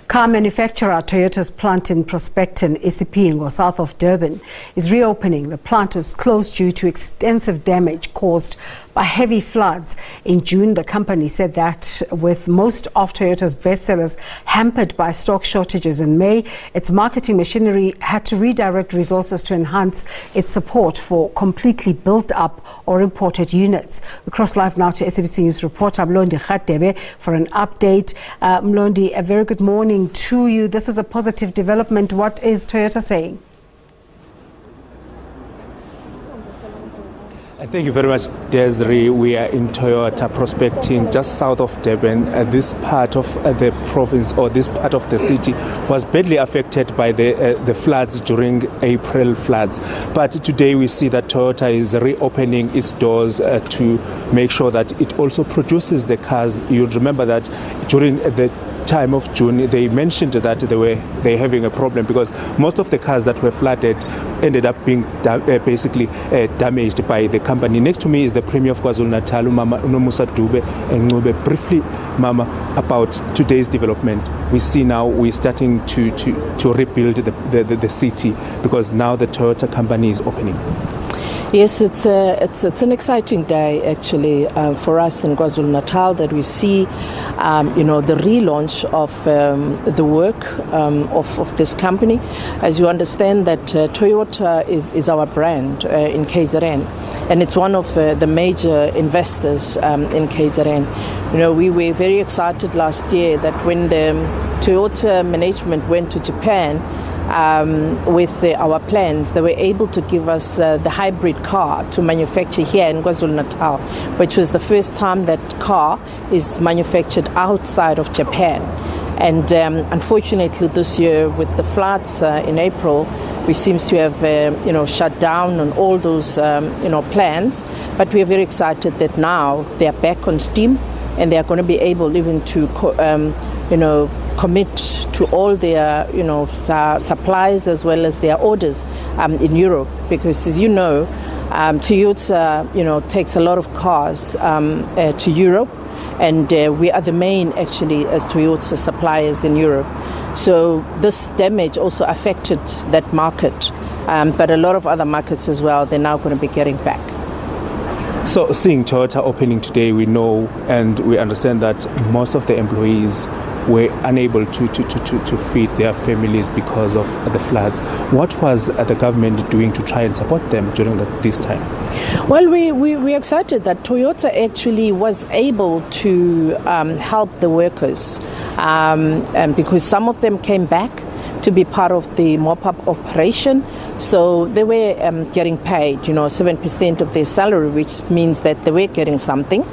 Car manufacturer Toyota's plant in Prospecton, Isipingo, south of Durban, is reopening. The plant was closed due to extensive damage caused by heavy floods. In June, the company said that with most of Toyota's bestsellers hampered by stock shortages in May, its marketing machinery had to redirect resources to enhance its support for completely built up or imported units. We cross live now to SABC News reporter Mlondi Radebe for an update. Mlondi, a very good morning to you. This is a positive development. What is Toyota saying? Thank you very much, Desiree. We are in Toyota Prospecting, just south of Durban. This part of the province, or this part of the city, was badly affected by the floods during April floods. But today we see that Toyota is reopening its doors to make sure that it also produces the cars. You'd remember that during the time of June, they mentioned that they're having a problem because most of the cars that were flooded ended up being basically damaged by the company. Next to me is the Premier of KwaZulu-Natal, Mama Mlondi Radebe. Briefly, Mama, about today's development. We see now we're starting to rebuild the city because now the Toyota company is opening. Yes, it's an exciting day actually for us in KwaZulu-Natal that we see, the relaunch of the work of this company. As you understand that Toyota is our brand in KZN, and it's one of the major investors in KZN. You know, we were very excited last year that when the Toyota management went to Japan with our plans, they were able to give us the hybrid car to manufacture here in KwaZulu-Natal, which was the first time that car is manufactured outside of Japan. And unfortunately this year with the floods in April, we seem to have shut down on all those plans. But we are very excited that now they are back on steam and they are going to be able even to commit to all their supplies as well as their orders in Europe, because as you know, Toyota takes a lot of cars to Europe, and we are the main actually as Toyota suppliers in Europe. So this damage also affected that market, but a lot of other markets as well, they're now going to be getting back. So seeing Toyota opening today, we know and we understand that most of the employees were unable to feed their families because of the floods. What was the government doing to try and support them during this time? Well, we're excited that Toyota actually was able to help the workers because some of them came back to be part of the mop-up operation. So they were getting paid, 7% of their salary, which means that they were getting something.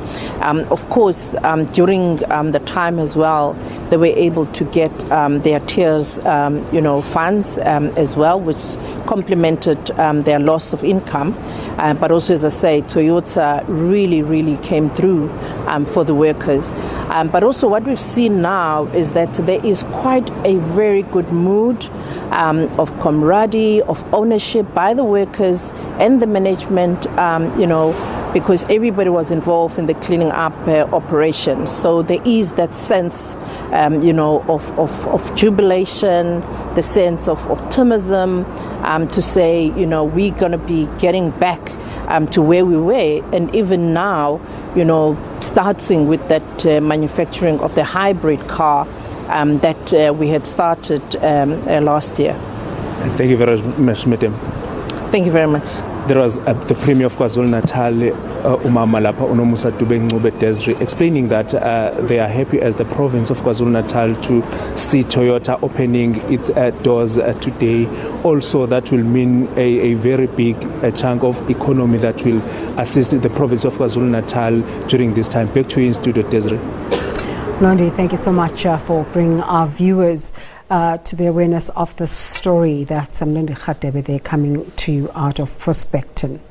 Of course, during the time as well, they were able to get their tiers, funds as well, which complemented their loss of income. But also, as I say, Toyota really came through for the workers. But also what we've seen now is that there is quite a very good mood of camaraderie, of ownership by the workers and the management, because everybody was involved in the cleaning up operation. So there is that sense, of jubilation, the sense of optimism to say, we're going to be getting back to where we were. And even now, starting with that manufacturing of the hybrid car that we had started last year. Thank you very much, Madam. Thank you very much. There was the Premier of KwaZulu-Natal, Mlondi Radebe, explaining that they are happy as the province of KwaZulu-Natal to see Toyota opening its doors today. Also, that will mean a very big chunk of economy that will assist the province of KwaZulu-Natal during this time. Back to you in studio, Desiree. Mlondi, thank you so much for bringing our viewers to the awareness of the story. That's Mlondi Radebe there coming to you out of Prospecton.